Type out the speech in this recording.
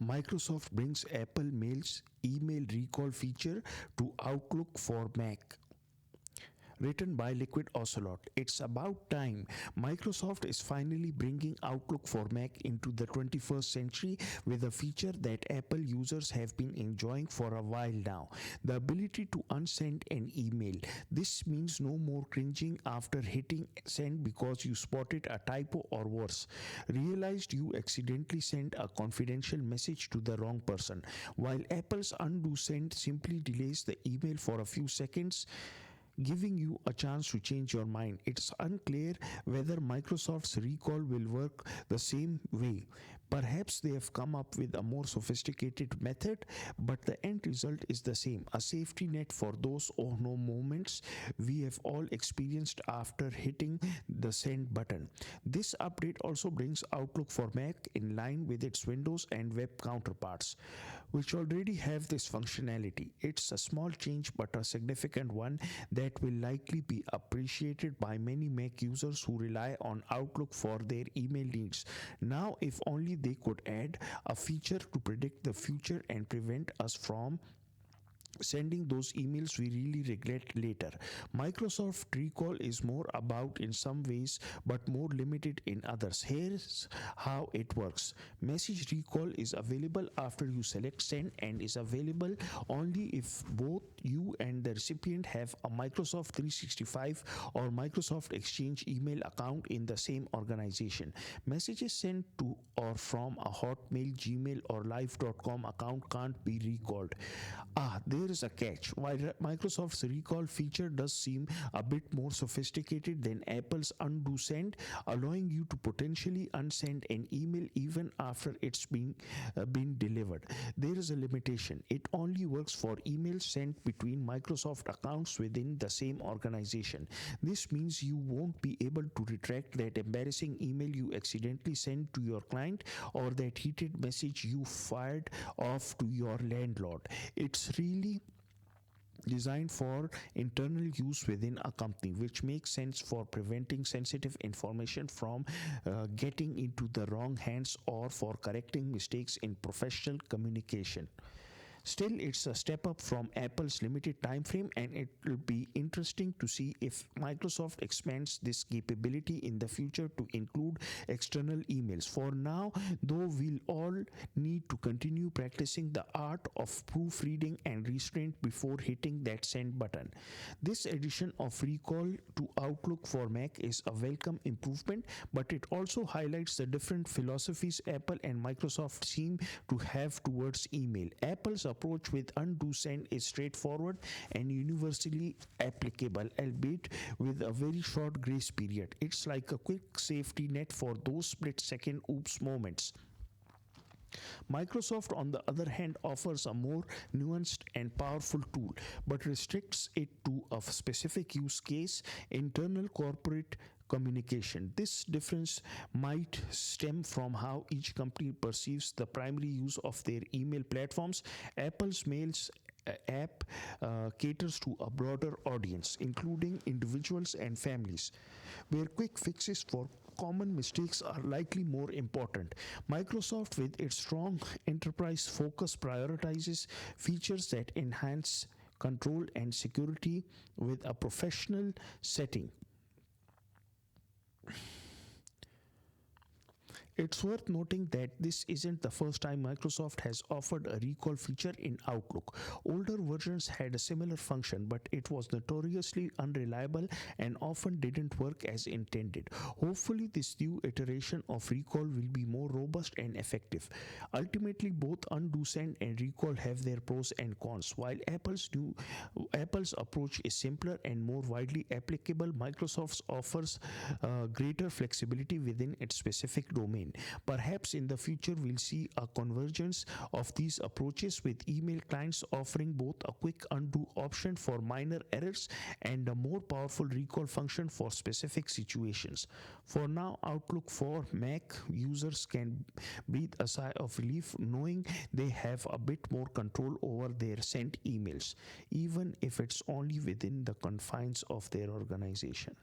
Microsoft brings Apple Mail's email recall feature to Outlook for Mac. Written by Liquid Ocelot. It's about time. Microsoft is finally bringing Outlook for Mac into the 21st century with a feature that Apple users have been enjoying for a while now: the ability to unsend an email. This means no more cringing after hitting send because you spotted a typo or worse, realized you accidentally sent a confidential message to the wrong person. While Apple's undo send simply delays the email for a few seconds, giving you a chance to change your mind. It's unclear whether Microsoft's recall will work the same way. Perhaps they have come up with a more sophisticated method, but the end result is the same: a safety net for those oh no moments we have all experienced after hitting the send button. This update also brings Outlook for Mac in line with its Windows and web counterparts, which already have this functionality. It's a small change but a significant one that will likely be appreciated by many Mac users who rely on Outlook for their email needs. Now, if only they could add a feature to predict the future and prevent us from sending those emails we really regret later. Microsoft Recall is more about in some ways but more limited in others. Here's how it works. Message Recall is available after you select send and is available only if both you and the recipient have a Microsoft 365 or Microsoft Exchange email account in the same organization. Messages sent to or from a Hotmail, Gmail or Live.com account can't be recalled. There is a catch. While Microsoft's recall feature does seem a bit more sophisticated than Apple's undo send, allowing you to potentially unsend an email even after it's been delivered, there is a limitation. It only works for emails sent between Microsoft accounts within the same organization. This means you won't be able to retract that embarrassing email you accidentally sent to your client or that heated message you fired off to your landlord. It's really designed for internal use within a company, which makes sense for preventing sensitive information from getting into the wrong hands or for correcting mistakes in professional communication. Still, it's a step up from Apple's limited time frame, and it will be interesting to see if Microsoft expands this capability in the future to include external emails. For now, though, we'll all need to continue practicing the art of proofreading and restraint before hitting that send button. This addition of Recall to Outlook for Mac is a welcome improvement, but it also highlights the different philosophies Apple and Microsoft seem to have towards email. Apple's approach with undo send is straightforward and universally applicable, albeit with a very short grace period. It's like a quick safety net for those split-second oops moments. Microsoft, on the other hand, offers a more nuanced and powerful tool, but restricts it to a specific use case: internal corporate communication. This difference might stem from how each company perceives the primary use of their email platforms. Apple's Mails app caters to a broader audience, including individuals and families, where quick fixes for common mistakes are likely more important. Microsoft, with its strong enterprise focus, prioritizes features that enhance control and security with a professional setting. It's worth noting that this isn't the first time Microsoft has offered a recall feature in Outlook. Older versions had a similar function, but it was notoriously unreliable and often didn't work as intended. Hopefully, this new iteration of recall will be more robust and effective. Ultimately, both undo send and recall have their pros and cons. While Apple's approach is simpler and more widely applicable, Microsoft's offers greater flexibility within its specific domain. Perhaps in the future we'll see a convergence of these approaches, with email clients offering both a quick undo option for minor errors and a more powerful recall function for specific situations. For now, Outlook for Mac users can breathe a sigh of relief knowing they have a bit more control over their sent emails, even if it's only within the confines of their organization.